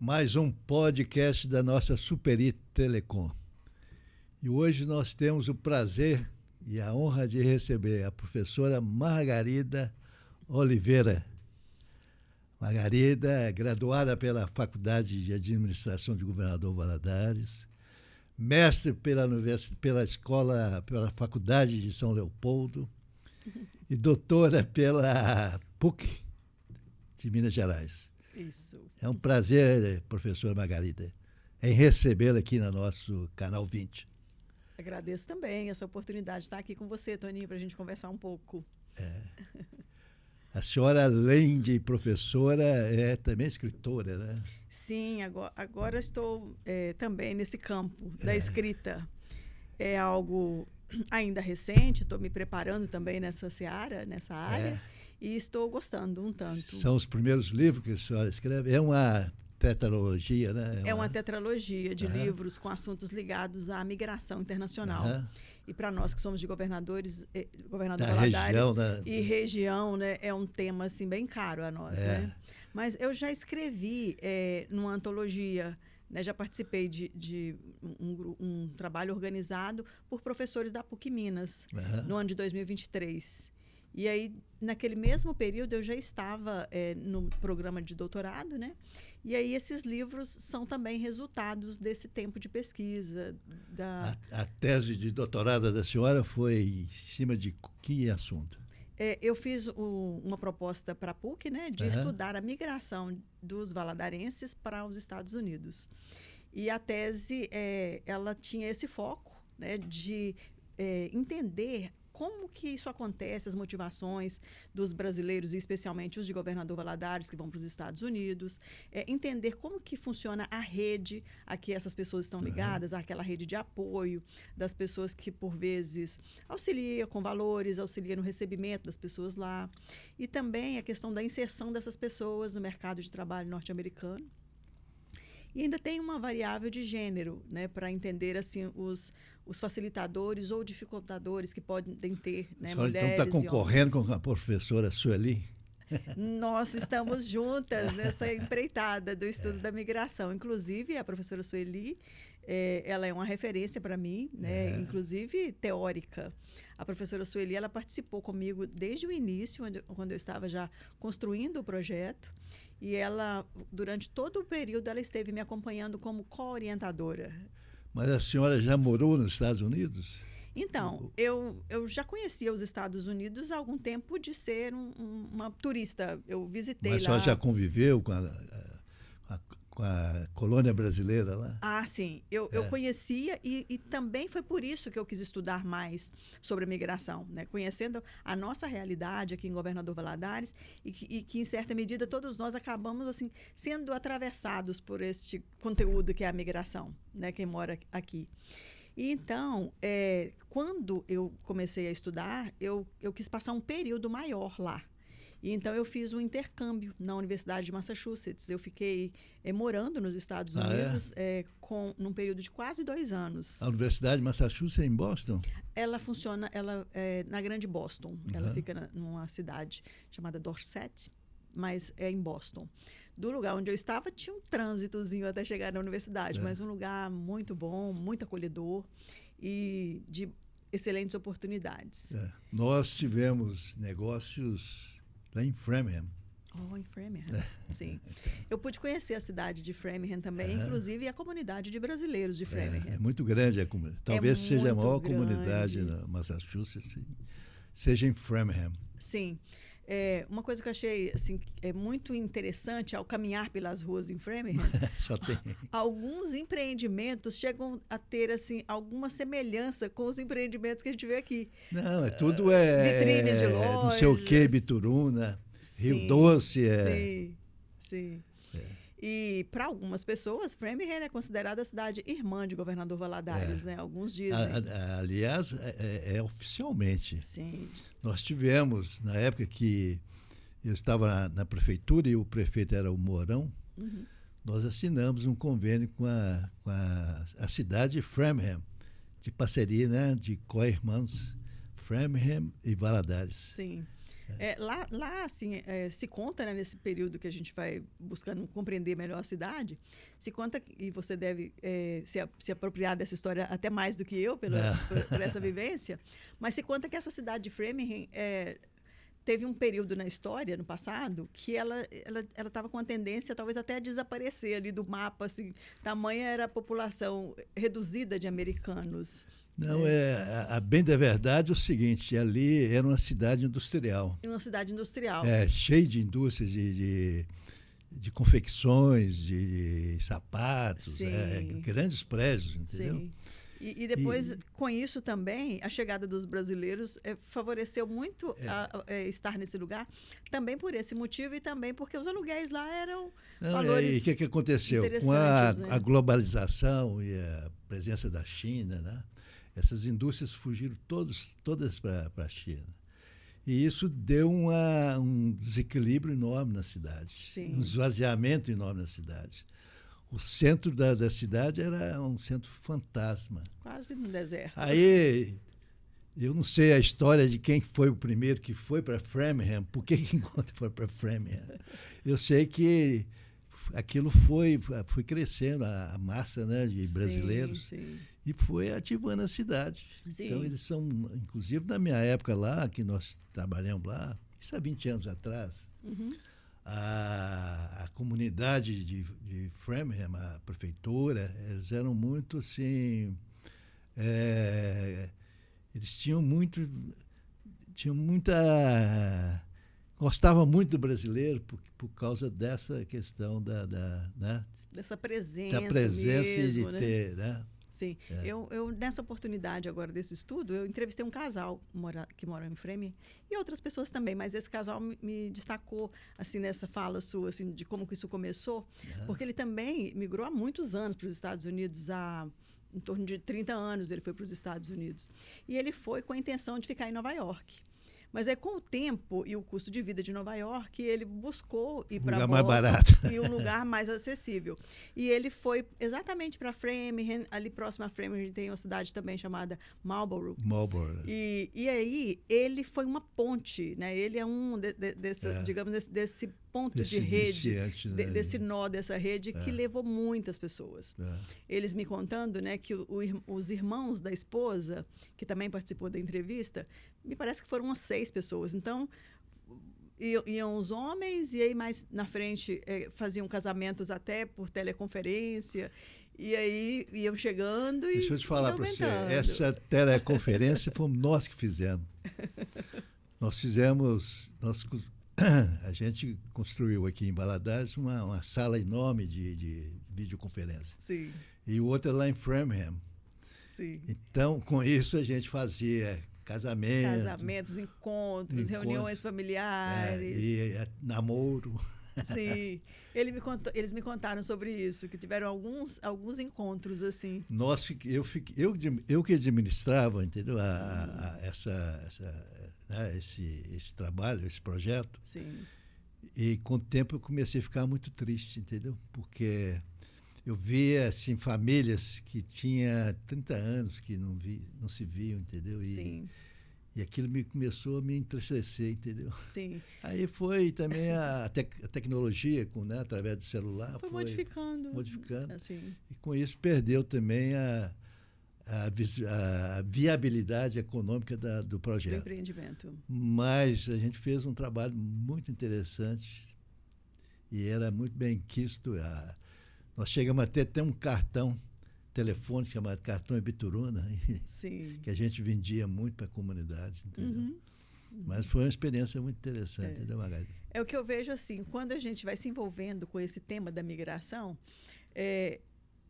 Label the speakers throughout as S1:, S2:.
S1: mais um podcast da nossa Superi Telecom. E hoje nós temos o prazer e a honra de receber a professora Margarida Oliveira. Margarida é graduada pela Faculdade de Administração de Governador Valadares, mestre pela Faculdade de São Leopoldo e doutora pela PUC de Minas Gerais.
S2: Isso.
S1: É um prazer, professora Margarida, em recebê-la aqui no nosso Canal 20.
S2: Agradeço também essa oportunidade de estar aqui com você, Toninho, para a gente conversar um pouco.
S1: A senhora, além de professora, é também escritora, né?
S2: Sim, agora estou também nesse campo da escrita. É algo ainda recente, estou me preparando também nessa área. E estou gostando um tanto.
S1: São os primeiros livros que a senhora escreve? É uma tetralogia, né?
S2: É uma tetralogia de livros com assuntos ligados à migração internacional. E para nós que somos de governador Valadares e região, né, é um tema assim, bem caro a nós. Né? Mas eu já escrevi numa antologia, né, já participei de um trabalho organizado por professores da PUC Minas, no ano de 2023. E aí, naquele mesmo período, eu já estava no programa de doutorado, né? E aí, esses livros são também resultados desse tempo de pesquisa.
S1: A tese de doutorado da senhora foi em cima de que assunto?
S2: Eu fiz uma proposta para a PUC, né, de estudar a migração dos valadarenses para os Estados Unidos. E a tese, ela tinha esse foco, né, de entender como que isso acontece, as motivações dos brasileiros, e especialmente os de Governador Valadares, que vão para os Estados Unidos, entender como que funciona a rede a que essas pessoas estão ligadas, aquela rede de apoio das pessoas que, por vezes, auxilia com valores, auxilia no recebimento das pessoas lá, e também a questão da inserção dessas pessoas no mercado de trabalho norte-americano. E ainda tem uma variável de gênero, né, para entender assim, os facilitadores ou dificultadores que podem ter, né, mulheres
S1: então está concorrendo com a professora Sueli?
S2: Nós estamos juntas nessa empreitada do estudo da migração. Inclusive, a professora Sueli, ela é uma referência para mim, né, inclusive teórica. A professora Sueli, ela participou comigo desde o início, quando eu estava já construindo o projeto. E ela, durante todo o período, ela esteve me acompanhando como co-orientadora.
S1: Mas a senhora já morou nos Estados Unidos?
S2: Então, eu já conhecia os Estados Unidos há algum tempo de ser uma turista. Eu visitei lá.
S1: Mas a senhora já conviveu com a colônia brasileira lá?
S2: Ah, sim. Eu conhecia e também foi por isso que eu quis estudar mais sobre a migração, né? Conhecendo a nossa realidade aqui em Governador Valadares e que, em certa medida, todos nós acabamos assim, sendo atravessados por este conteúdo que é a migração, né? Quem mora aqui. E então, quando eu comecei a estudar, eu quis passar um período maior lá. E então eu fiz um intercâmbio na Universidade de Massachusetts. Eu fiquei morando nos Estados Unidos num período de quase 2 anos.
S1: A Universidade de Massachusetts é em Boston?
S2: Ela funciona na Grande Boston. Ela fica numa cidade chamada Dorset, mas é em Boston. Do lugar onde eu estava, tinha um trânsitozinho até chegar na universidade, mas um lugar muito bom, muito acolhedor e de excelentes oportunidades.
S1: Nós tivemos negócios lá em Framingham.
S2: Em Framingham, sim. Eu pude conhecer a cidade de Framingham também, inclusive a comunidade de brasileiros de Framingham.
S1: É muito grande a comunidade. Talvez seja a maior comunidade na Massachusetts, seja em Framingham.
S2: Sim. Uma coisa que eu achei assim, muito interessante ao caminhar pelas ruas em Framingham,
S1: Só tem.
S2: Alguns empreendimentos chegam a ter assim, alguma semelhança com os empreendimentos que a gente vê aqui.
S1: Não, tudo
S2: vitrines de lojas.
S1: Não sei o que, Bituruna, Rio Doce.
S2: Sim. E para algumas pessoas, Framingham é considerada a cidade irmã de Governador Valadares, né? Alguns dizem.
S1: Aliás, oficialmente.
S2: Sim.
S1: Nós tivemos, na época que eu estava na prefeitura e o prefeito era o Mourão, nós assinamos um convênio com a cidade de Framingham, de parceria, né, de co-irmãos, Framingham e Valadares.
S2: Sim. Lá assim, se conta, né, nesse período que a gente vai buscando compreender melhor a cidade, se conta, e você deve se apropriar dessa história até mais do que eu, por essa vivência, mas se conta que essa cidade de Framingham teve um período na história, no passado, que ela estava com a tendência talvez até a desaparecer ali do mapa, assim, tamanha era a população reduzida de americanos.
S1: Não, a bem da verdade é o seguinte, ali era uma cidade industrial.
S2: Uma cidade industrial.
S1: Cheia de indústrias de confecções, de sapatos, grandes prédios, entendeu?
S2: Sim. E depois, com isso também, a chegada dos brasileiros favoreceu muito estar nesse lugar, também por esse motivo e também porque os aluguéis lá eram valores.
S1: E o que aconteceu? Com a globalização e a presença da China, né? Essas indústrias fugiram todas para a China. E isso deu um desequilíbrio enorme na cidade,
S2: Sim.
S1: um esvaziamento enorme na cidade. O centro da cidade era um centro fantasma.
S2: Quase no deserto.
S1: Aí, eu não sei a história de quem foi o primeiro que foi para Framingham, por que foi para Framingham. Eu sei que aquilo foi crescendo, a massa, né, de brasileiros,
S2: sim.
S1: E foi ativando a cidade.
S2: Sim.
S1: Então, eles são, inclusive na minha época lá, que nós trabalhamos lá, isso há 20 anos atrás, a comunidade de Framingham, a prefeitura, eles eram muito assim, eles tinham muita, gostavam muito do brasileiro por causa dessa questão né?
S2: Dessa presença
S1: mesmo,
S2: e de
S1: ter, né?
S2: Sim. Eu, nessa oportunidade agora desse estudo, eu entrevistei um casal que mora em Framingham e outras pessoas também, mas esse casal me destacou assim, nessa fala sua assim, de como que isso começou, porque ele também migrou há muitos anos para os Estados Unidos, em torno de 30 anos ele foi para os Estados Unidos. E ele foi com a intenção de ficar em Nova York. Mas com o tempo e o custo de vida de Nova York, ele buscou ir para Boston,
S1: mais barato.
S2: E um lugar mais acessível. E ele foi exatamente para Framingham, ali próximo a Framingham tem uma cidade também chamada Marlborough. E aí ele foi uma ponte, né? Ele é digamos, desse ponto de rede, né? Desse nó dessa rede que levou muitas pessoas. Eles me contando, né, que os irmãos da esposa, que também participou da entrevista, me parece que foram umas 6 pessoas. Então, iam os homens e aí mais na frente faziam casamentos até por teleconferência. E aí iam chegando e
S1: deixa eu te falar para você, essa teleconferência fomos nós que fizemos. A gente construiu aqui em Valadares uma sala enorme de videoconferência.
S2: Sim.
S1: E outra lá em Framingham.
S2: Sim.
S1: Então, com isso, a gente fazia casamentos,
S2: encontros, reuniões familiares.
S1: E namoro.
S2: Sim. Eles me contaram sobre isso, que tiveram alguns encontros assim.
S1: Eu que administrava, entendeu? Esse trabalho, esse projeto.
S2: Sim.
S1: E com o tempo eu comecei a ficar muito triste, entendeu? Porque eu via assim, famílias que tinham 30 anos que não se viam, entendeu?
S2: Sim.
S1: E aquilo começou a me entristecer, entendeu?
S2: Sim.
S1: Aí foi também a tecnologia, através do celular.
S2: Foi modificando.
S1: Assim. E com isso perdeu também a viabilidade econômica do projeto.
S2: Do empreendimento.
S1: Mas a gente fez um trabalho muito interessante e era muito bem quisto. Nós chegamos até a ter um cartão telefônico chamado cartão Ibituruna, que a gente vendia muito para a comunidade, entendeu? Mas foi uma experiência muito interessante, entendeu, Margarida?
S2: É o que eu vejo assim, quando a gente vai se envolvendo com esse tema da migração,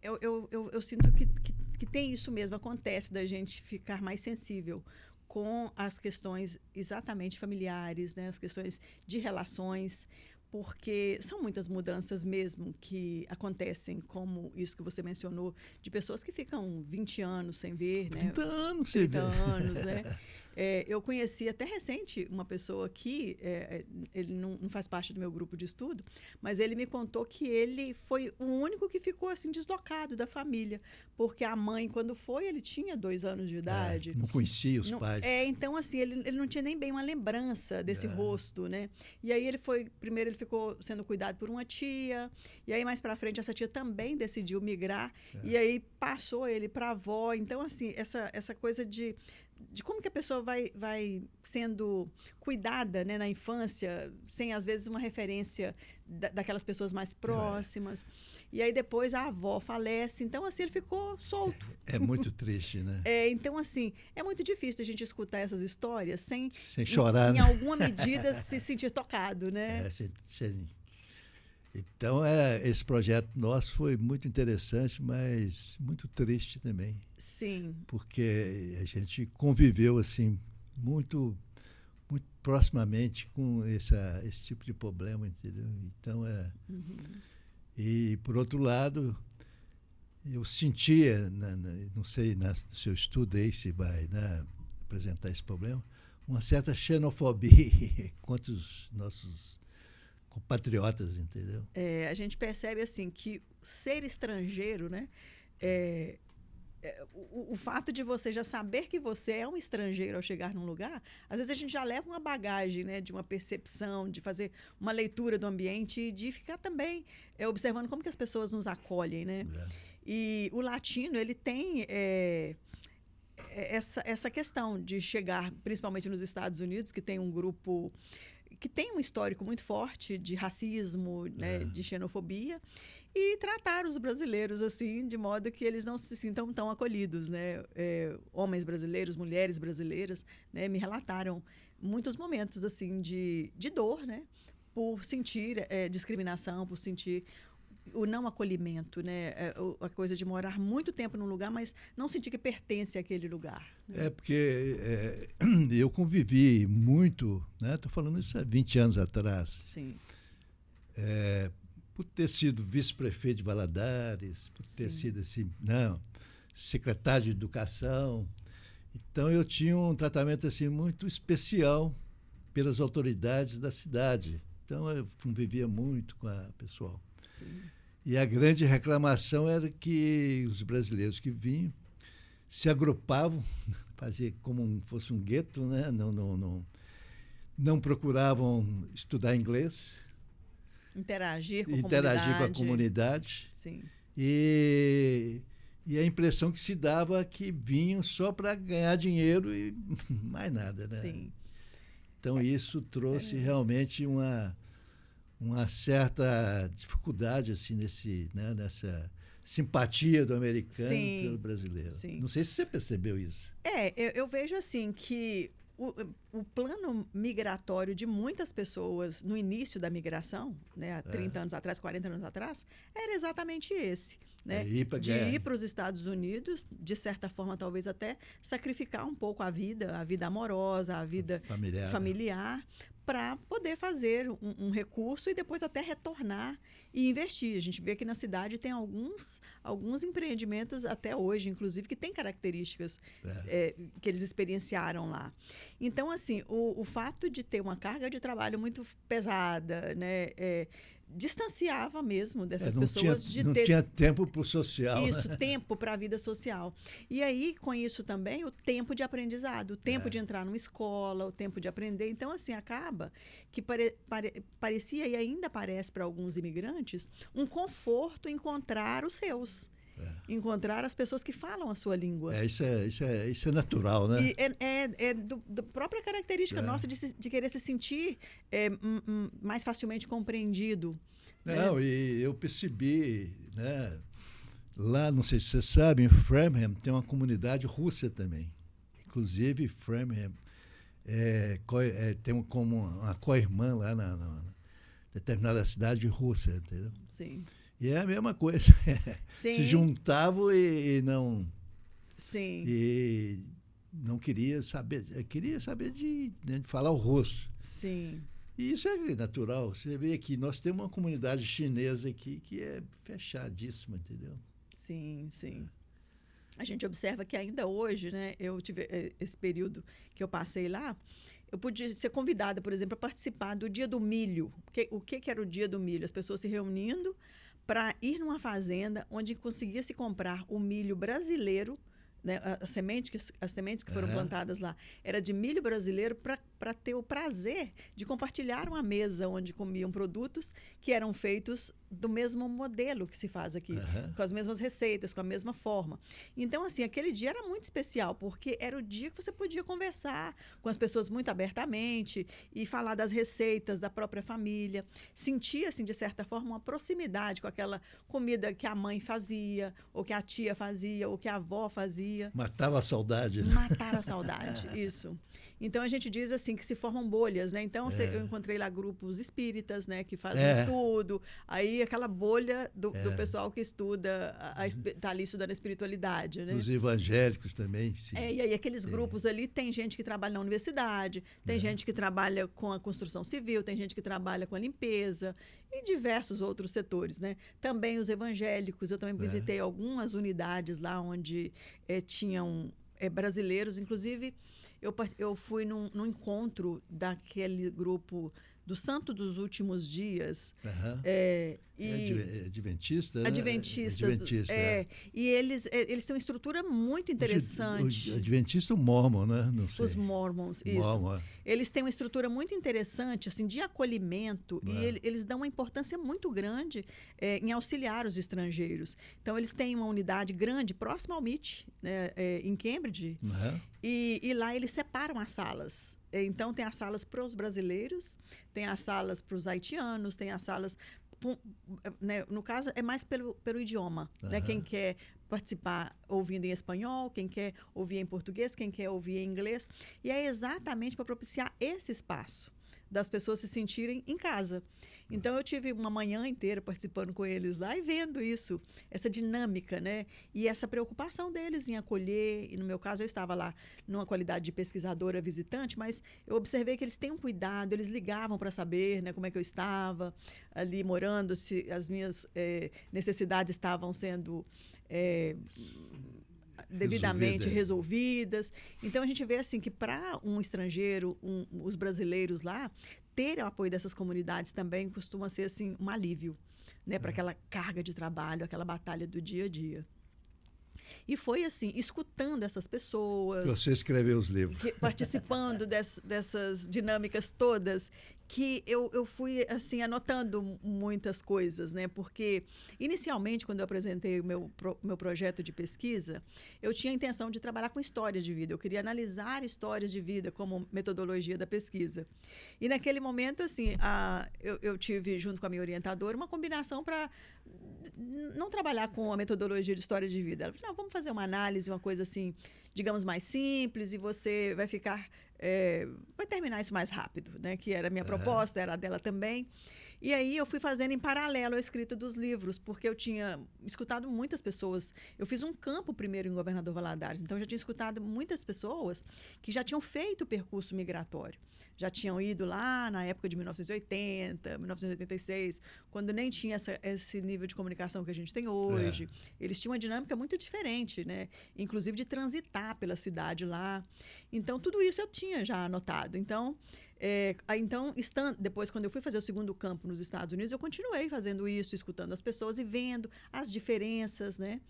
S2: eu sinto que tem isso mesmo, acontece da gente ficar mais sensível com as questões exatamente familiares, né? As questões de relações, porque são muitas mudanças mesmo que acontecem, como isso que você mencionou, de pessoas que ficam 20 anos sem ver, né?
S1: 30 anos
S2: sem ver. 30 anos, né? Eu conheci até recente uma pessoa aqui, ele não faz parte do meu grupo de estudo, mas ele me contou que ele foi o único que ficou assim deslocado da família, porque a mãe, quando foi, ele tinha 2 anos de idade.
S1: Não conhecia os pais.
S2: Então, assim, ele não tinha nem bem uma lembrança desse rosto, né? E aí primeiro ele ficou sendo cuidado por uma tia, e aí mais para frente essa tia também decidiu migrar, e aí passou ele para a avó. Então, assim, essa coisa de como que a pessoa vai sendo cuidada, né, na infância, sem, às vezes, uma referência daquelas pessoas mais próximas. E aí, depois, a avó falece. Então, assim, ele ficou solto.
S1: É muito triste, né?
S2: Então, assim, é muito difícil a gente escutar essas histórias sem
S1: chorar,
S2: em
S1: né?
S2: alguma medida, se sentir tocado, né?
S1: Então, esse projeto nosso foi muito interessante, mas muito triste também.
S2: Sim.
S1: Porque a gente conviveu assim muito proximamente com esse tipo de problema, entendeu? Então, E, por outro lado, eu sentia, não sei, no seu estudo aí se vai, né, apresentar esse problema, uma certa xenofobia contra os nossos compatriotas, entendeu?
S2: A gente percebe assim que ser estrangeiro, né? O fato de você já saber que você é um estrangeiro ao chegar num lugar, às vezes a gente já leva uma bagagem, né, de uma percepção, de fazer uma leitura do ambiente e de ficar também observando como que as pessoas nos acolhem, né? E o latino, ele tem essa questão de chegar, principalmente nos Estados Unidos, que tem um grupo que tem um histórico muito forte de racismo, né, de xenofobia, e tratar os brasileiros assim, de modo que eles não se sintam tão acolhidos, né? Homens brasileiros, mulheres brasileiras, né, me relataram muitos momentos assim de dor, né, por sentir discriminação, por sentir o não acolhimento, né? A coisa de morar muito tempo num lugar, mas não sentir que pertence àquele lugar. Né?
S1: Porque eu convivi muito, né? Estou falando isso há 20 anos atrás.
S2: Sim.
S1: Por ter sido vice-prefeito de Valadares, por ter sido assim, secretário de Educação. Então, eu tinha um tratamento assim, muito especial pelas autoridades da cidade. Então, eu convivia muito com a pessoal.
S2: Sim.
S1: E a grande reclamação era que os brasileiros que vinham se agrupavam, fazia como fosse um gueto, né? Não procuravam estudar inglês.
S2: Interagir com
S1: a comunidade.
S2: Sim.
S1: E a impressão que se dava que vinham só para ganhar dinheiro e mais nada, né?
S2: Sim.
S1: Então, isso trouxe realmente uma certa dificuldade assim, nessa simpatia do americano pelo brasileiro.
S2: Sim.
S1: Não sei se você percebeu isso.
S2: Eu vejo assim que o plano migratório de muitas pessoas no início da migração, né, há 30 anos atrás, 40 anos atrás, era exatamente esse. Né, de ir para os Estados Unidos, de certa forma, talvez até sacrificar um pouco a vida amorosa, a vida familiar para poder fazer um recurso e depois até retornar e investir. A gente vê que na cidade tem alguns empreendimentos até hoje, inclusive, que têm características que eles experienciaram lá. Então, assim, o fato de ter uma carga de trabalho muito pesada, né, distanciava mesmo dessas pessoas
S1: não tinha tempo para o social.
S2: Isso,
S1: né?
S2: Tempo para a vida social. E aí, com isso também, o tempo de aprendizado, o tempo de entrar numa escola, o tempo de aprender. Então, assim, acaba que parecia e ainda parece para alguns imigrantes um conforto encontrar os seus. Encontrar as pessoas que falam a sua língua.
S1: Isso é natural, né?
S2: E é da própria característica nossa de querer se sentir mais facilmente compreendido.
S1: Não, e eu percebi, né, lá, não sei se você sabe, em Framingham tem uma comunidade russa também. Inclusive, Framingham tem como uma co-irmã lá na determinada cidade russa, entendeu?
S2: Sim.
S1: E é a mesma coisa.
S2: Sim.
S1: Se juntavam e não...
S2: Sim.
S1: E não queria saber de falar o russo.
S2: Sim.
S1: E isso é natural. Você vê que nós temos uma comunidade chinesa aqui que é fechadíssima, entendeu?
S2: Sim, sim. a gente observa que ainda hoje, né, eu tive esse período que eu passei lá, eu pude ser convidada, por exemplo, a participar do Dia do Milho. O que era o Dia do Milho? As pessoas se reunindo para ir numa fazenda onde conseguia se comprar o milho brasileiro, né, as sementes que foram plantadas lá era de milho brasileiro, para ter o prazer de compartilhar uma mesa onde comiam produtos que eram feitos do mesmo modelo que se faz aqui, com as mesmas receitas, com a mesma forma. Então, assim, aquele dia era muito especial, porque era o dia que você podia conversar com as pessoas muito abertamente e falar das receitas da própria família, sentir, assim, de certa forma, uma proximidade com aquela comida que a mãe fazia, ou que a tia fazia, ou que a avó fazia.
S1: Matava a saudade. Né?
S2: Matar a saudade, isso. Então, a gente diz assim que se formam bolhas, né? Então, eu encontrei lá grupos espíritas, né? Que fazem estudo. Aí, aquela bolha do pessoal que estuda, está ali estudando a espiritualidade, né?
S1: Os evangélicos também, sim.
S2: E aí, aqueles grupos ali, tem gente que trabalha na universidade, tem gente que trabalha com a construção civil, tem gente que trabalha com a limpeza e diversos outros setores, né? Também os evangélicos, eu também visitei algumas unidades lá onde tinham brasileiros, inclusive... Eu fui num encontro daquele grupo do Santo dos Últimos Dias.
S1: Adventista, né?
S2: Adventistas. E eles têm uma estrutura muito interessante.
S1: O Adventista, o Mormon, né? Não sei.
S2: Os Mormons, isso. Mormon. Eles têm uma estrutura muito interessante, assim, de acolhimento, e eles dão uma importância muito grande em auxiliar os estrangeiros. Então, eles têm uma unidade grande, próxima ao MIT, né, em Cambridge, e lá eles separam as salas. Então, tem as salas para os brasileiros, tem as salas para os haitianos, tem as salas... Né, no caso, é mais pelo idioma. Né? Quem quer participar ouvindo em espanhol, quem quer ouvir em português, quem quer ouvir em inglês. E é exatamente para propiciar esse espaço das pessoas se sentirem em casa. Então, eu tive uma manhã inteira participando com eles lá e vendo isso, essa dinâmica, né? E essa preocupação deles em acolher. E, no meu caso, eu estava lá numa qualidade de pesquisadora visitante, mas eu observei que eles têm um cuidado, eles ligavam para saber, né, como é que eu estava ali morando, se as minhas necessidades estavam sendo... devidamente resolvidas. Então, a gente vê assim que para um estrangeiro, os brasileiros lá, ter o apoio dessas comunidades também costuma ser assim, um alívio, né, para aquela carga de trabalho, aquela batalha do dia a dia. E foi assim, escutando essas pessoas...
S1: Você escreveu os livros.
S2: Participando dessas dinâmicas todas, que eu fui assim, anotando muitas coisas, né? Porque, inicialmente, quando eu apresentei o meu projeto de pesquisa, eu tinha a intenção de trabalhar com histórias de vida. Eu queria analisar histórias de vida como metodologia da pesquisa. E, naquele momento, assim, eu tive, junto com a minha orientadora, uma combinação para não trabalhar com a metodologia de história de vida. Ela falou, não, vamos fazer uma análise, uma coisa assim, digamos, mais simples, e você vai ficar... vai terminar isso mais rápido, né? Que era a minha proposta, era a dela também. E aí eu fui fazendo em paralelo a escrita dos livros, porque eu tinha escutado muitas pessoas. Eu fiz um campo primeiro em Governador Valadares, então eu já tinha escutado muitas pessoas que já tinham feito o percurso migratório. Já tinham ido lá na época de 1980, 1986, quando nem tinha esse nível de comunicação que a gente tem hoje. Eles tinham uma dinâmica muito diferente, né? Inclusive de transitar pela cidade lá. Então, tudo isso eu tinha já anotado. Então, depois, quando eu fui fazer o segundo campo nos Estados Unidos, eu continuei fazendo isso, escutando as pessoas e vendo as diferenças, né?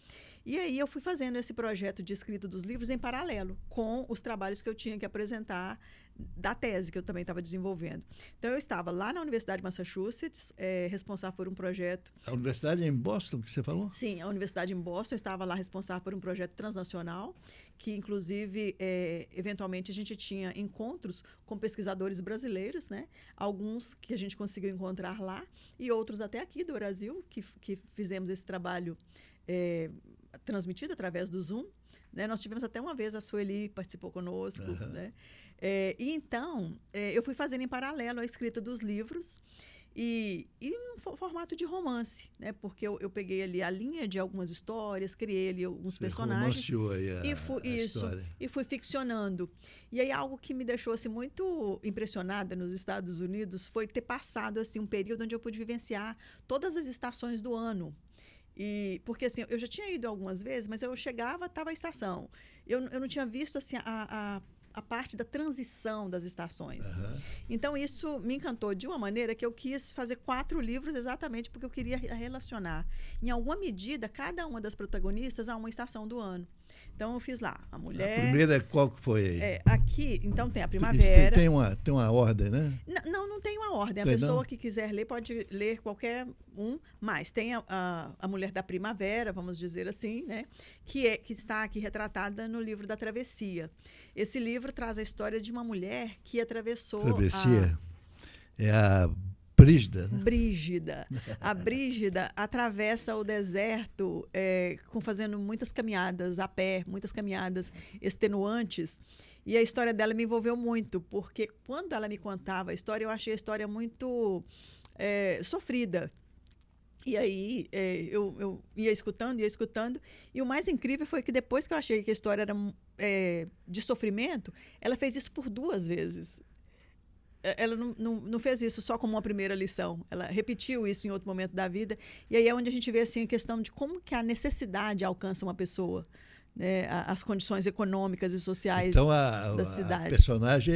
S2: E aí eu fui fazendo esse projeto de escrita dos livros em paralelo com os trabalhos que eu tinha que apresentar da tese que eu também estava desenvolvendo. Então, eu estava lá na Universidade de Massachusetts, responsável por um projeto...
S1: A universidade é em Boston, que você falou?
S2: Sim, a universidade em Boston. Eu estava lá responsável por um projeto transnacional, que, inclusive, eventualmente, a gente tinha encontros com pesquisadores brasileiros, né? Alguns que a gente conseguiu encontrar lá e outros até aqui do Brasil, que fizemos esse trabalho transmitido através do Zoom. Né? Nós tivemos até uma vez, a Sueli participou conosco, né? E então, eu fui fazendo em paralelo a escrita dos livros e em formato de romance, né? Porque eu peguei ali a linha de algumas histórias, criei ali alguns personagens.
S1: Romanceou aí a história.
S2: E fui ficcionando. E aí algo que me deixou assim, muito impressionada nos Estados Unidos foi ter passado assim, um período onde eu pude vivenciar todas as estações do ano. Porque assim, eu já tinha ido algumas vezes, mas eu chegava, estava a estação. Eu não tinha visto assim, a parte da transição das estações. Então, isso me encantou de uma maneira que eu quis fazer 4 livros exatamente porque eu queria relacionar, em alguma medida, cada uma das protagonistas a uma estação do ano. Então, eu fiz lá a mulher...
S1: A primeira, qual que foi aí?
S2: Aqui, então, tem a primavera...
S1: Tem uma ordem, né?
S2: Não tem uma ordem. A
S1: Tem,
S2: pessoa
S1: não?
S2: que quiser ler pode ler qualquer um, mas tem a mulher da primavera, vamos dizer assim, né? Que está aqui retratada no livro da Travessia. Esse livro traz a história de uma mulher que atravessou...
S1: Travessia. É a Brígida, né?
S2: Brígida. A Brígida atravessa o deserto fazendo muitas caminhadas a pé, muitas caminhadas extenuantes. E a história dela me envolveu muito, porque quando ela me contava a história, eu achei a história muito sofrida. E aí eu ia escutando, e o mais incrível foi que depois que eu achei que a história era de sofrimento, ela fez isso por 2 vezes. Ela não fez isso só como uma primeira lição, ela repetiu isso em outro momento da vida, e aí é onde a gente vê assim, a questão de como que a necessidade alcança uma pessoa, né? As condições econômicas e sociais da cidade.
S1: A personagem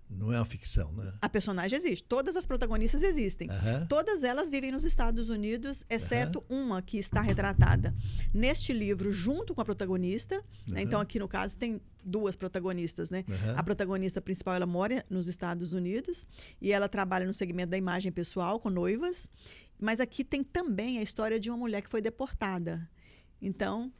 S1: não é uma ficção, né?
S2: A personagem existe. Todas as protagonistas existem. Todas elas vivem nos Estados Unidos, exceto uma que está retratada neste livro junto com a protagonista. Né? Então, aqui no caso, tem 2 protagonistas, né? A protagonista principal, ela mora nos Estados Unidos e ela trabalha no segmento da imagem pessoal, com noivas. Mas aqui tem também a história de uma mulher que foi deportada. Então,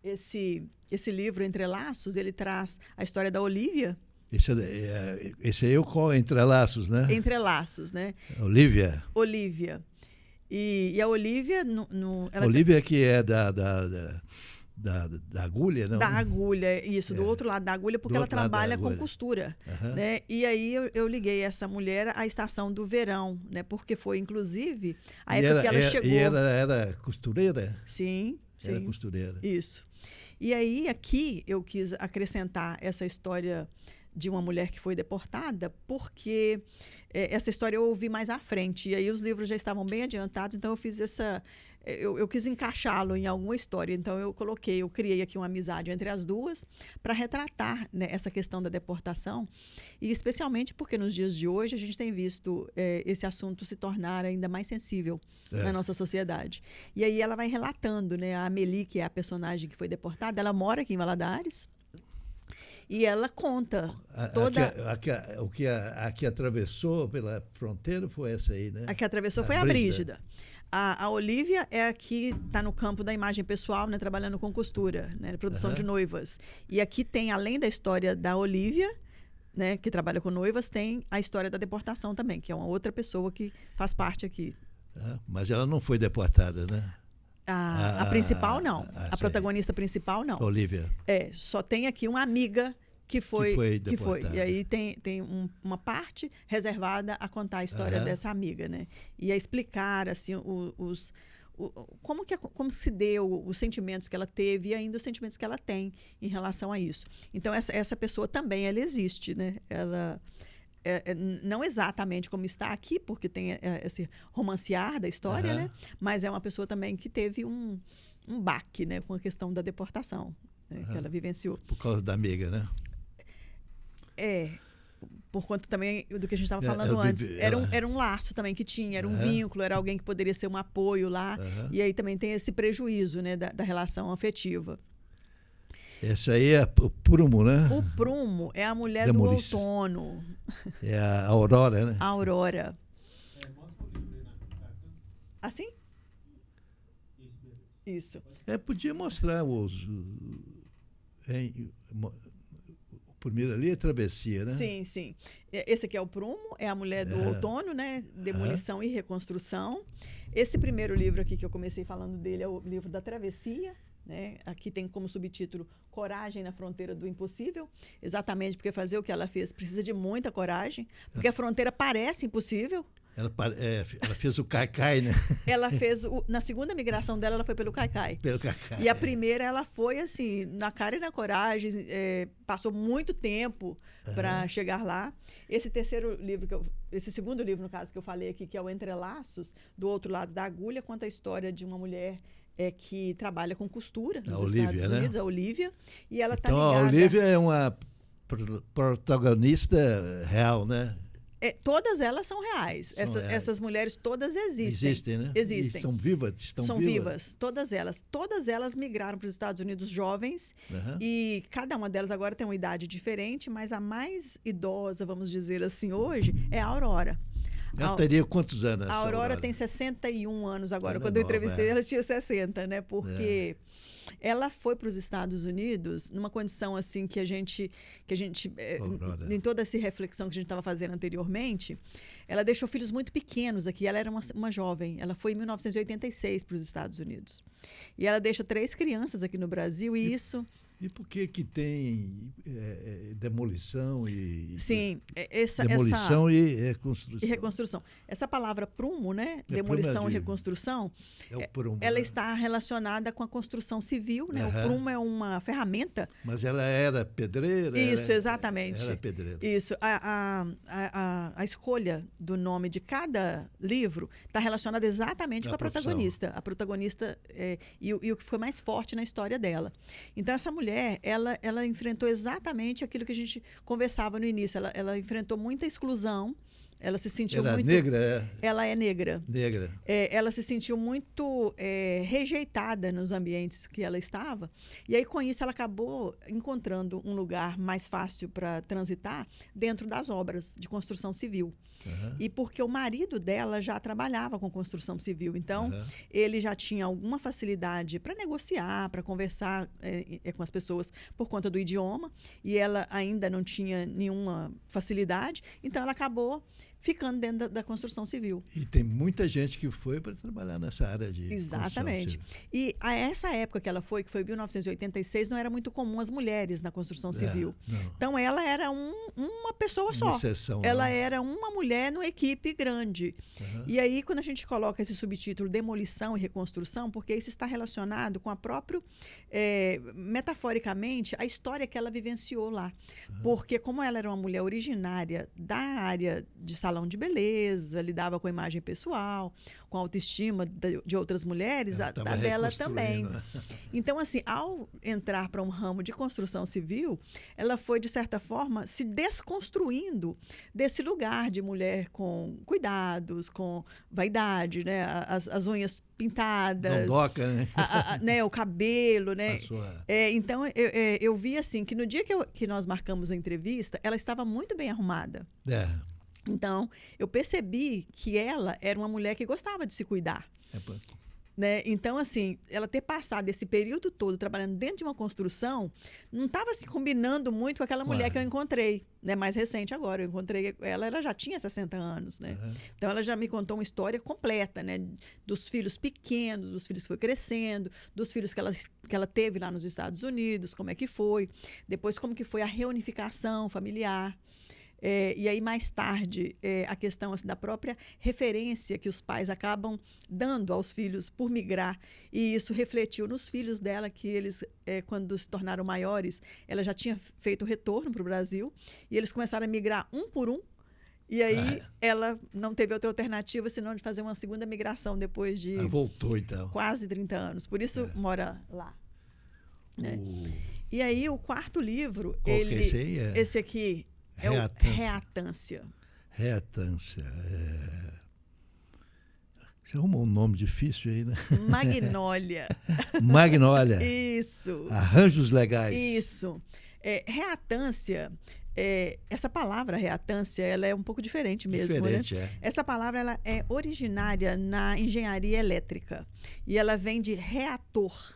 S2: esse livro, Entre Laços, ele traz a história da Olivia.
S1: Esse aí é o Entrelaços, né?
S2: Entrelaços, né?
S1: Olivia.
S2: E a Olivia...
S1: Olivia que é da agulha, não?
S2: Da agulha, isso, do outro lado da agulha, porque ela trabalha com costura. Né? E aí eu liguei essa mulher à estação do verão, né? Porque foi, inclusive, a época que ela chegou...
S1: E ela era costureira?
S2: Sim.
S1: Era costureira.
S2: Isso. E aí, aqui, eu quis acrescentar essa história de uma mulher que foi deportada, porque essa história eu ouvi mais à frente, e aí os livros já estavam bem adiantados, então eu fiz eu quis encaixá-lo em alguma história, então eu criei aqui uma amizade entre as duas para retratar, né, essa questão da deportação, e especialmente porque nos dias de hoje a gente tem visto esse assunto se tornar ainda mais sensível na nossa sociedade. E aí ela vai relatando, né, a Amélie, que é a personagem que foi deportada, ela mora aqui em Valadares, e ela conta toda...
S1: O que aqui atravessou pela fronteira foi essa aí, né?
S2: A que atravessou foi a Brígida. A Olivia é a que está no campo da imagem pessoal, né, trabalhando com costura, né, produção de noivas. E aqui tem, além da história da Olivia, né, que trabalha com noivas, tem a história da deportação também, que é uma outra pessoa que faz parte aqui.
S1: Mas ela não foi deportada, né?
S2: A principal, não. A protagonista principal, não.
S1: Olivia.
S2: Só tem aqui uma amiga que foi
S1: deportada.
S2: E aí tem uma parte reservada a contar a história dessa amiga, né? E a explicar, assim, como se deu, os sentimentos que ela teve e ainda os sentimentos que ela tem em relação a isso. Então, essa pessoa também, ela existe, né? Ela... não exatamente como está aqui, porque tem esse romancear da história, né? Mas é uma pessoa também que teve um baque, né, com a questão da deportação, né, que ela vivenciou.
S1: Por causa da amiga, né?
S2: Por conta também do que a gente estava falando antes. Era um laço também que tinha, era um vínculo, era alguém que poderia ser um apoio lá. E aí também tem esse prejuízo, né, da relação afetiva.
S1: Essa aí é o Prumo, né?
S2: O Prumo é a mulher do outono.
S1: É a Aurora, né?
S2: A Aurora. Assim? Isso.
S1: Podia mostrar o primeiro ali é Travessia, né?
S2: Sim. Esse aqui é o Prumo, é a mulher do outono, né? Demolição e reconstrução. Esse primeiro livro aqui que eu comecei falando dele é o livro da Travessia. Né? Aqui tem como subtítulo Coragem na Fronteira do Impossível, exatamente porque fazer o que ela fez precisa de muita coragem, porque a fronteira parece impossível,
S1: Ela fez o Caicai, né?
S2: Ela fez, na segunda migração dela, ela foi pelo Caicai.
S1: Pelo Caicai.
S2: E a primeira, ela foi assim, na cara e na coragem, passou muito tempo para chegar lá. Esse segundo livro, no caso, que eu falei aqui, que é o Entrelaços, do outro lado da agulha, conta a história de uma mulher que trabalha com costura nos Estados Unidos, a Olivia. E ela tá ligada...
S1: a Olivia é uma protagonista real, né?
S2: Todas elas são reais. Essas mulheres todas existem.
S1: Existem, né?
S2: Existem.
S1: E são vivas?
S2: São vivas, todas elas. Todas elas migraram para os Estados Unidos jovens. E cada uma delas agora tem uma idade diferente, mas a mais idosa, vamos dizer assim, hoje, é a Aurora.
S1: Ela teria quantos anos?
S2: A Aurora tem 61 anos agora. Quando eu entrevistei, ela tinha 60, né? Porque ela foi para os Estados Unidos numa condição assim que a gente em toda essa reflexão que a gente estava fazendo anteriormente, ela deixou filhos muito pequenos aqui. Ela era uma jovem. Ela foi em 1986 para os Estados Unidos. E ela deixa 3 crianças aqui no Brasil e isso...
S1: E por que tem demolição e...
S2: Sim,
S1: demolição e reconstrução.
S2: E reconstrução. Essa palavra prumo, né? Demolição e reconstrução, ela está relacionada com a construção civil, né? O prumo é uma ferramenta.
S1: Mas ela era pedreira?
S2: Isso, exatamente.
S1: Era pedreira.
S2: Isso. A escolha do nome de cada livro está relacionada exatamente com a protagonista. A protagonista e o que foi mais forte na história dela. Então, essa mulher, ela enfrentou exatamente aquilo que a gente conversava no início. Ela enfrentou muita exclusão. Ela se sentiu muito...
S1: negra?
S2: Ela é negra.
S1: Negra.
S2: Ela se sentiu muito rejeitada nos ambientes que ela estava. E aí, com isso, ela acabou encontrando um lugar mais fácil para transitar dentro das obras de construção civil. E porque o marido dela já trabalhava com construção civil. Então, ele já tinha alguma facilidade para negociar, para conversar com as pessoas por conta do idioma. E ela ainda não tinha nenhuma facilidade. Então, ela acabou ficando dentro da construção civil.
S1: E tem muita gente que foi para trabalhar nessa área de
S2: Exatamente. E a essa época que ela foi, que foi 1986, não era muito comum as mulheres na construção civil. Então, ela era uma pessoa só.
S1: Exceção,
S2: ela era uma mulher numa equipe grande. E aí, quando a gente coloca esse subtítulo Demolição e Reconstrução, porque isso está relacionado com a própria, metaforicamente, a história que ela vivenciou lá. Porque como ela era uma mulher originária da área de salão de beleza, lidava com a imagem pessoal, com a autoestima de outras mulheres, a dela também. Então, assim, ao entrar para um ramo de construção civil, ela foi, de certa forma, se desconstruindo desse lugar de mulher com cuidados, com vaidade, né? As unhas pintadas.
S1: Dondoca, né?
S2: O cabelo, né? Então, eu vi, assim, que no dia que nós marcamos a entrevista, ela estava muito bem arrumada. Então, eu percebi que ela era uma mulher que gostava de se cuidar. Né? Então, assim, ela ter passado esse período todo trabalhando dentro de uma construção não estava se combinando muito com aquela mulher que eu encontrei, né? Mais recente agora. Eu encontrei ela já tinha 60 anos, né? Então, ela já me contou uma história completa, né? Dos filhos pequenos, dos filhos que foi crescendo, dos filhos que ela teve lá nos Estados Unidos, como é que foi. Depois, como que foi a reunificação familiar. E aí, mais tarde, a questão assim, da própria referência que os pais acabam dando aos filhos por migrar. E isso refletiu nos filhos dela, que eles, quando se tornaram maiores, ela já tinha feito o retorno para o Brasil. E eles começaram a migrar um por um. E aí, ela não teve outra alternativa senão de fazer uma segunda migração depois de
S1: voltou, então.
S2: Quase 30 anos. Por isso, mora lá. Né? E aí, o quarto livro...
S1: Qual que é esse aí?
S2: Esse aqui... Reatância.
S1: Reatância. Você arrumou um nome difícil aí, né?
S2: Magnólia.
S1: Magnólia.
S2: Isso.
S1: Arranjos legais.
S2: Isso. Reatância, essa palavra reatância, ela é um pouco diferente mesmo.
S1: Diferente,
S2: né? Essa palavra ela é originária na engenharia elétrica. E ela vem de reator,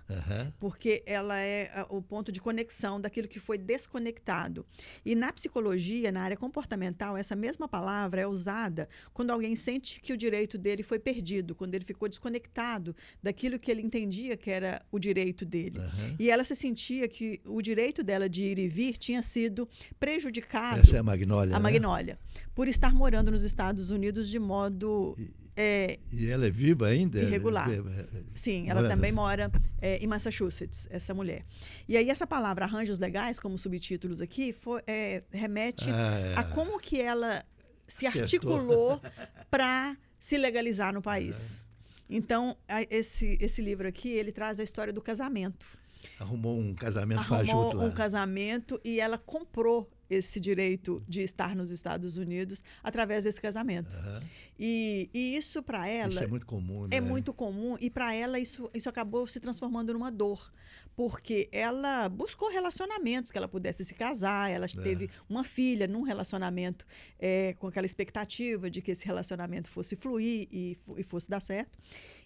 S2: porque ela é o ponto de conexão daquilo que foi desconectado. E na psicologia, na área comportamental, essa mesma palavra é usada quando alguém sente que o direito dele foi perdido, quando ele ficou desconectado daquilo que ele entendia que era o direito dele. E ela se sentia que o direito dela de ir e vir tinha sido prejudicado prejudicado.
S1: Essa é a Magnólia,
S2: A
S1: né?
S2: Magnólia. Por estar morando nos Estados Unidos de modo
S1: E ela é viva ainda?
S2: irregular. Sim, ela também mora em Massachusetts, essa mulher. E aí essa palavra arranjos legais, como subtítulos aqui, remete a como que ela se articulou para se legalizar no país. Então, esse livro aqui, ele traz a história do casamento.
S1: Arrumou um casamento
S2: Arrumou
S1: fajuto lá.
S2: um casamento e ela comprou esse direito de estar nos Estados Unidos através desse casamento. E isso para ela...
S1: Isso é muito comum, né?
S2: É muito comum e para ela isso acabou se transformando numa dor. Porque ela buscou relacionamentos que ela pudesse se casar, ela teve uma filha num relacionamento com aquela expectativa de que esse relacionamento fosse fluir e fosse dar certo.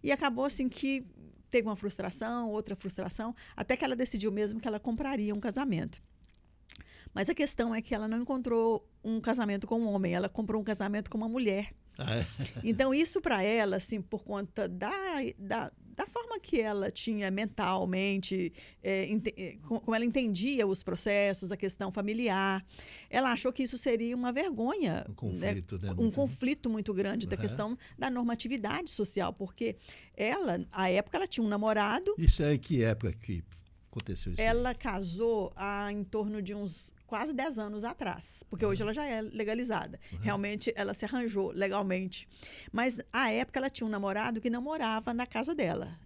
S2: E acabou assim que teve uma frustração, outra frustração, até que ela decidiu mesmo que ela compraria um casamento. Mas a questão é que ela não encontrou um casamento com um homem, ela comprou um casamento com uma mulher. Então, isso para ela, assim, por conta da forma que ela tinha mentalmente, como ela entendia os processos, a questão familiar, ela achou que isso seria uma vergonha.
S1: Um conflito, né?
S2: Um conflito muito grande da questão da normatividade social, porque ela, à época, ela tinha um namorado.
S1: Isso é em que época que aconteceu isso?
S2: Ela casou em torno de uns quase 10 anos atrás, porque hoje ela já é legalizada. Realmente, ela se arranjou legalmente. Mas, à época, ela tinha um namorado que não morava na casa dela.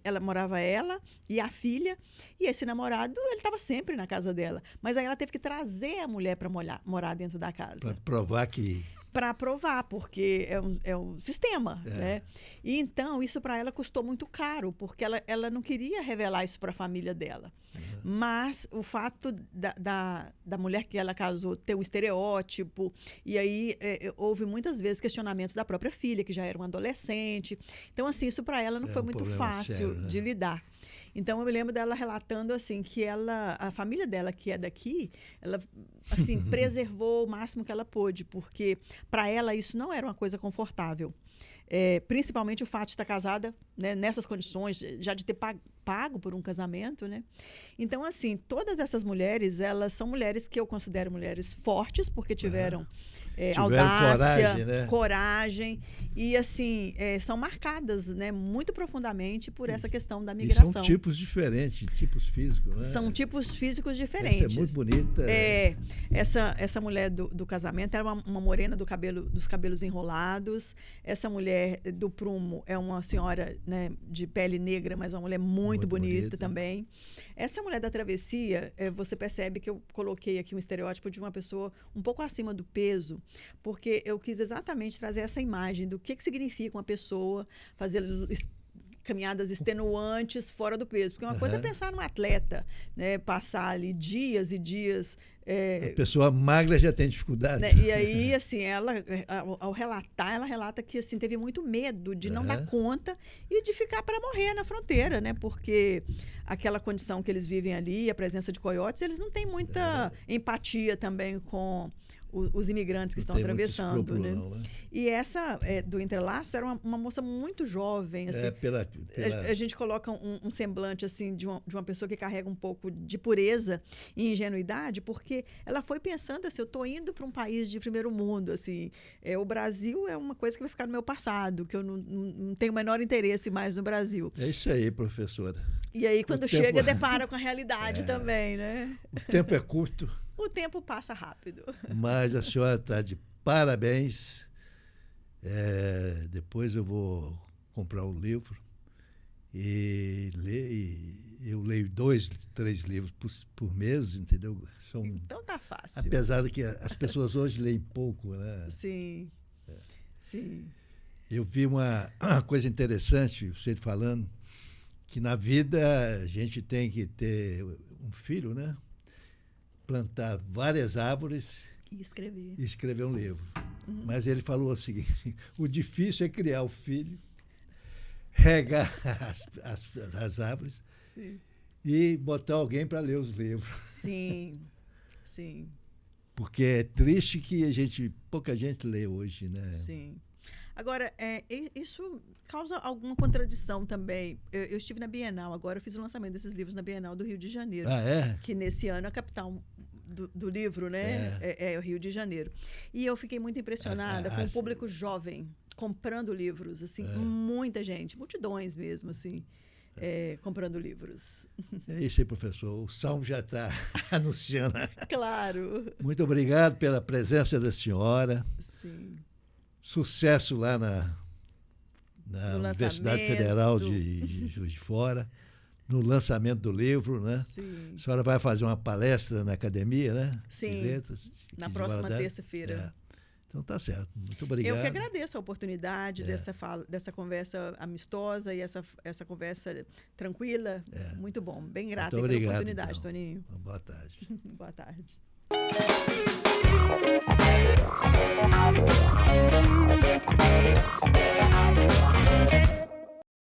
S2: Ela morava ela e a filha, e esse namorado, ele estava sempre na casa dela. Mas aí ela teve que trazer a mulher para morar dentro da casa.
S1: Para provar que...
S2: Para provar, porque é um sistema, né? E então, isso para ela custou muito caro, porque ela não queria revelar isso para a família dela. Mas o fato da mulher que ela casou ter um estereótipo, e aí houve muitas vezes questionamentos da própria filha, que já era uma adolescente. Então, assim, isso para ela não foi muito fácil
S1: sério, né?
S2: de lidar. Então, eu me lembro dela relatando, assim, que a família dela, que é daqui, ela, assim, preservou o máximo que ela pôde, porque para ela isso não era uma coisa confortável. Principalmente o fato de estar casada, né, nessas condições, já de ter pago por um casamento, né? Então, assim, todas essas mulheres, elas são mulheres que eu considero mulheres fortes, porque tiveram audácia, coragem e, assim, são marcadas, né, muito profundamente por essa questão da migração.
S1: E são tipos diferentes, tipos físicos, né?
S2: São tipos físicos diferentes.
S1: Essa é muito bonita.
S2: Essa mulher do casamento era uma morena dos cabelos enrolados. Essa mulher do prumo é uma senhora, né, de pele negra, mas uma mulher muito bonita também. Essa mulher da travessia, você percebe que eu coloquei aqui um estereótipo de uma pessoa um pouco acima do peso, porque eu quis exatamente trazer essa imagem do que significa uma pessoa fazer caminhadas extenuantes fora do peso. Porque uma coisa é pensar num atleta, né, passar ali dias e dias...
S1: A pessoa magra já tem dificuldade.
S2: Né? E aí, assim, ela, ao relatar, ela relata que assim, teve muito medo de não dar conta e de ficar para morrer na fronteira, né? Porque aquela condição que eles vivem ali, a presença de coiotes, eles não têm muita empatia também com os imigrantes que estão atravessando, né?
S1: Não, né?
S2: E essa do Entrelaço era uma moça muito jovem, assim. A gente coloca um semblante assim de uma pessoa que carrega um pouco de pureza e ingenuidade, porque ela foi pensando assim, eu estou indo para um país de primeiro mundo, assim, o Brasil é uma coisa que vai ficar no meu passado, que eu não tenho o menor interesse mais no Brasil.
S1: É isso aí, professora.
S2: E aí, quando chega, depara com a realidade também, né?
S1: O tempo é curto.
S2: O tempo passa rápido.
S1: Mas a senhora está de parabéns. Depois eu vou comprar um livro e ler. E eu leio 2, 3 livros por mês, entendeu?
S2: Então tá fácil.
S1: Apesar de que as pessoas hoje leem pouco, né?
S2: Sim. Sim.
S1: Eu vi uma coisa interessante, você falando, que na vida a gente tem que ter um filho, né? Plantar várias árvores
S2: e
S1: escrever um livro. Mas ele falou o seguinte, o difícil é criar o filho, regar as árvores e botar alguém para ler os livros.
S2: Sim.
S1: Porque é triste que pouca gente lê hoje, né?
S2: Sim. Agora, isso causa alguma contradição também. Eu estive na Bienal agora, eu fiz o lançamento desses livros na Bienal do Rio de Janeiro.
S1: Ah, é?
S2: Que nesse ano a capital do livro, né? É o Rio de Janeiro. E eu fiquei muito impressionada com o público jovem comprando livros, assim, muita gente, multidões mesmo, assim, comprando livros.
S1: É isso aí, professor. O Salmo já está anunciando.
S2: Claro.
S1: Muito obrigado pela presença da senhora.
S2: Sim.
S1: Sucesso lá na Universidade Federal de Juiz de Fora, no lançamento do livro, né?
S2: Sim.
S1: A senhora vai fazer uma palestra na academia, né?
S2: Sim,
S1: de letras,
S2: na próxima terça-feira.
S1: Então tá certo. Muito obrigado.
S2: Eu que agradeço a oportunidade dessa conversa amistosa e essa conversa tranquila. Muito bom. Bem grata pela oportunidade, então. Toninho.
S1: Boa tarde.
S2: Boa tarde.